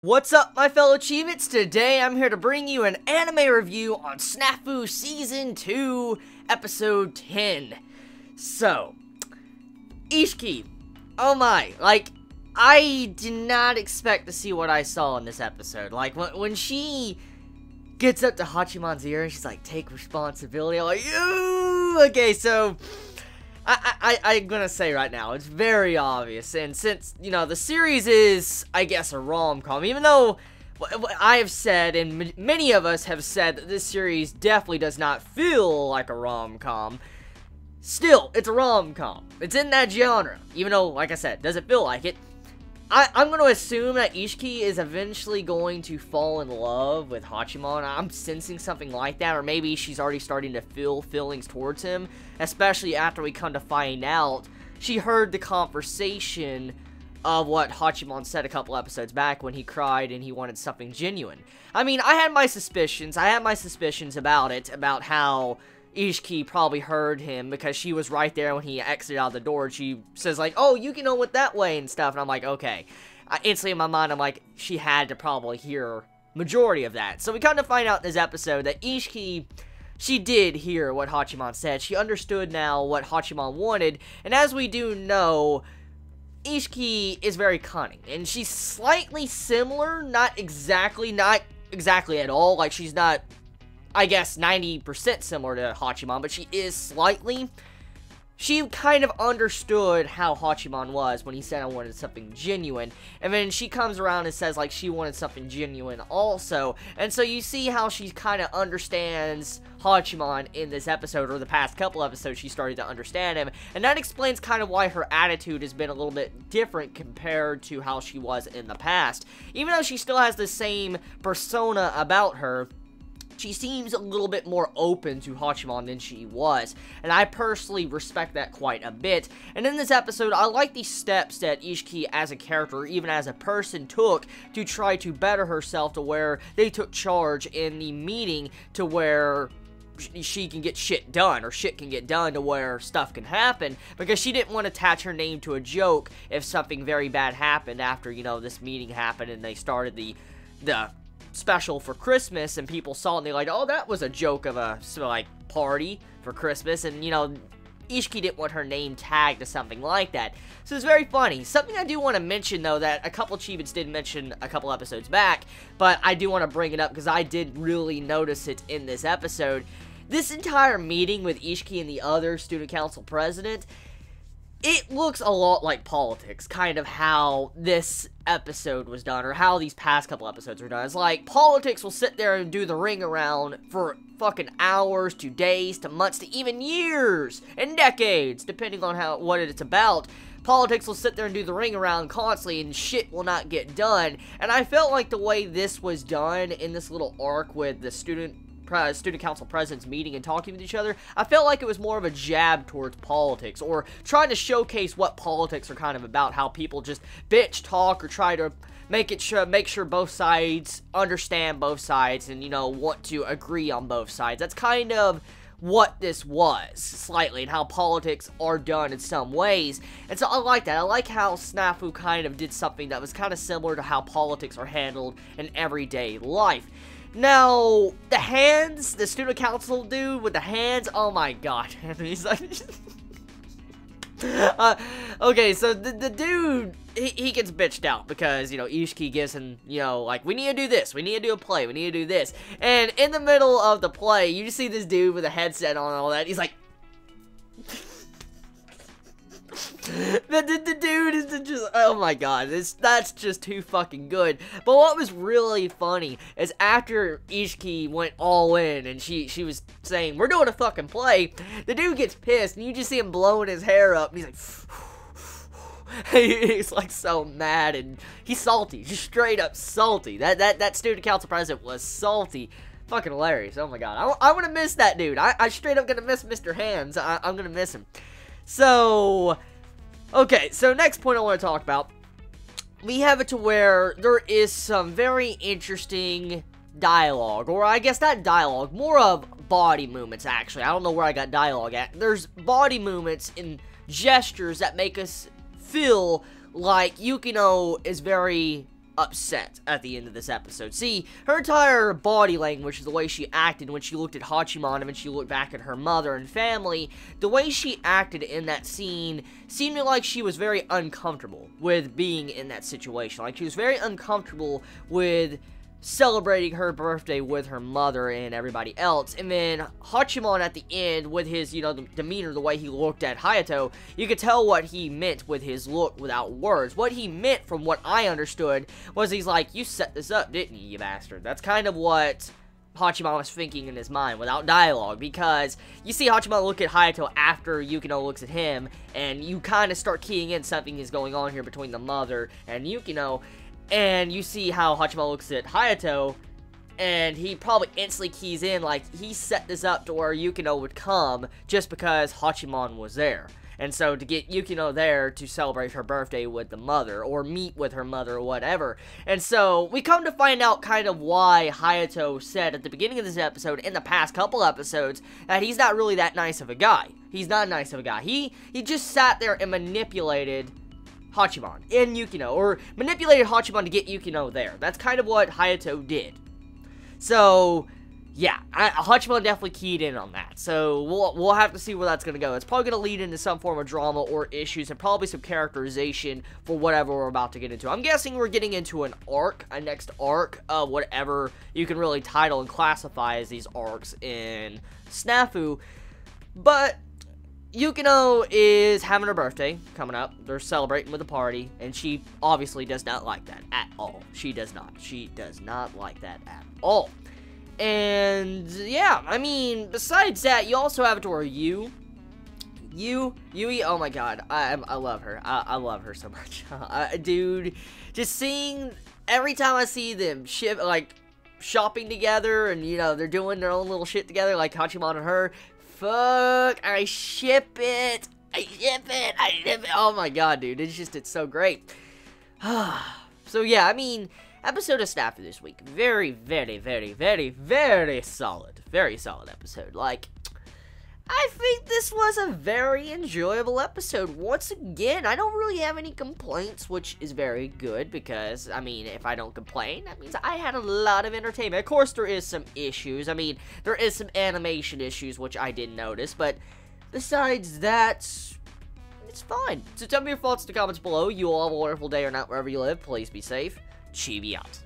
What's up, my fellow Chibits? Today I'm here to bring you an anime review on Snafu Season 2, Episode 10. So, Ishiki, oh my, I did not expect to see what I saw in this episode. When she gets up to Hachiman's ear and she's like, take responsibility, I'm like, ooh! Okay, so I'm gonna say right now, it's very obvious, and since, the series is, I guess, a rom-com, even though I have said, and many of us have said, that this series definitely does not feel like a rom-com, still, it's a rom-com. It's in that genre, even though, like I said, doesn't feel like it. I'm going to assume that Ishiki is eventually going to fall in love with Hachiman. I'm sensing something like that, or maybe she's already starting to feel feelings towards him, especially after we come to find out she heard the conversation of what Hachiman said a couple episodes back when he cried and he wanted something genuine. I mean, I had my suspicions about it, about how Ishiki probably heard him because she was right there when he exited out the door, and she says like, oh, you can know it that way and stuff, and I'm like, okay. Instantly in my mind, I'm like, she had to probably hear majority of that. So we kind of find out in this episode that Ishiki, she did hear what Hachiman said. She understood now what Hachiman wanted, and as we do know, Ishiki is very cunning, and she's slightly similar, not exactly at all, like she's not, I guess, 90% similar to Hachiman, but she is slightly. She kind of understood how Hachiman was when he said I wanted something genuine, and then she comes around and says, like, she wanted something genuine also, and so you see how she kind of understands Hachiman in this episode, or the past couple episodes she started to understand him, and that explains kind of why her attitude has been a little bit different compared to how she was in the past. Even though she still has the same persona about her, she seems a little bit more open to Hachiman than she was, and I personally respect that quite a bit. And in this episode, I like the steps that Ishiki as a character, even as a person, took to try to better herself, to where they took charge in the meeting to where she can get shit done, or shit can get done to where stuff can happen, because she didn't want to attach her name to a joke if something very bad happened after, this meeting happened and they started the special for Christmas, and people saw it and they're like, oh, that was a joke of a, party for Christmas, and, Ishiki didn't want her name tagged to something like that. So it's very funny. Something I do want to mention, though, that a couple Chibits did mention a couple episodes back, but I do want to bring it up because I did really notice it in this episode. This entire meeting with Ishiki and the other student council president, it looks a lot like politics, kind of how this episode was done, or how these past couple episodes were done. It's like, politics will sit there and do the ring around for fucking hours, to days, to months, to even years, and decades, depending on what it's about. Politics will sit there and do the ring around constantly, and shit will not get done. And I felt like the way this was done in this little arc with the student council presidents meeting and talking with each other, I felt like it was more of a jab towards politics, or trying to showcase what politics are kind of about, how people just bitch talk, or try to make sure both sides understand both sides, and, want to agree on both sides. That's kind of what this was, slightly, and how politics are done in some ways. And so I like that. I like how Snafu kind of did something that was kind of similar to how politics are handled in everyday life. Now, the student council dude with the hands, oh my god. He's like, okay, so the dude, he gets bitched out because, Ishiki gives him, like, we need to do this, we need to do a play, we need to do this. And in the middle of the play, you just see this dude with a headset on and all that, he's like, the dude is just, oh my god, that's just too fucking good. But what was really funny is after Ishiki went all in and she was saying, we're doing a fucking play, the dude gets pissed and you just see him blowing his hair up and he's like, he's like so mad, and he's salty, just straight up salty. That student council president was salty. Fucking hilarious. Oh my god, I want to miss that dude. I straight up gonna miss Mr. Hands. I'm gonna miss him. So, okay, so next point I want to talk about, we have it to where there is some very interesting dialogue, or I guess not dialogue, more of body movements, actually. I don't know where I got dialogue at. There's body movements and gestures that make us feel like Yukino is very upset at the end of this episode. See, her entire body language, the way she acted when she looked at Hachiman and when she looked back at her mother and family, the way she acted in that scene seemed like she was very uncomfortable with being in that situation. Like, she was very uncomfortable with celebrating her birthday with her mother and everybody else. And then Hachiman at the end, with his, the demeanor, the way he looked at Hayato, you could tell what he meant with his look without words. What he meant, from what I understood, was he's like, you set this up, didn't you, you bastard? That's kind of what Hachiman was thinking in his mind, without dialogue, because you see Hachiman look at Hayato after Yukino looks at him, and you kind of start keying in something is going on here between the mother and Yukino. And you see how Hachiman looks at Hayato, and he probably instantly keys in, like, he set this up to where Yukino would come just because Hachiman was there. And so, to get Yukino there to celebrate her birthday with the mother, or meet with her mother, or whatever. And so, we come to find out kind of why Hayato said at the beginning of this episode, in the past couple episodes, that he's not really that nice of a guy. He's not nice of a guy. He just sat there and manipulated Hachiman and Yukino, or manipulated Hachiman to get Yukino there. That's kind of what Hayato did. So, yeah, Hachiman definitely keyed in on that. So, we'll have to see where that's going to go. It's probably going to lead into some form of drama or issues, and probably some characterization for whatever we're about to get into. I'm guessing we're getting into an arc, a next arc, of whatever you can really title and classify as these arcs in Snafu. But Yukino is having her birthday coming up. They're celebrating with a party, and she obviously does not like that at all. She does not. She does not like that at all. And yeah, I mean, besides that, you also have it to where Yui, oh my god, I love her. I love her so much. Dude, just seeing, every time I see them shopping together, and they're doing their own little shit together, like Hachiman and her, fuck, I ship it. Oh my god, dude, it's so great. So yeah, I mean, episode of Snafu this week, very, very, very, very, very solid episode. Like, I think this was a very enjoyable episode. Once again, I don't really have any complaints, which is very good, because, I mean, if I don't complain, that means I had a lot of entertainment. Of course, there is some issues. I mean, there is some animation issues, which I didn't notice, but besides that, it's fine. So tell me your thoughts in the comments below. You all have a wonderful day or night wherever you live. Please be safe. Chibi out.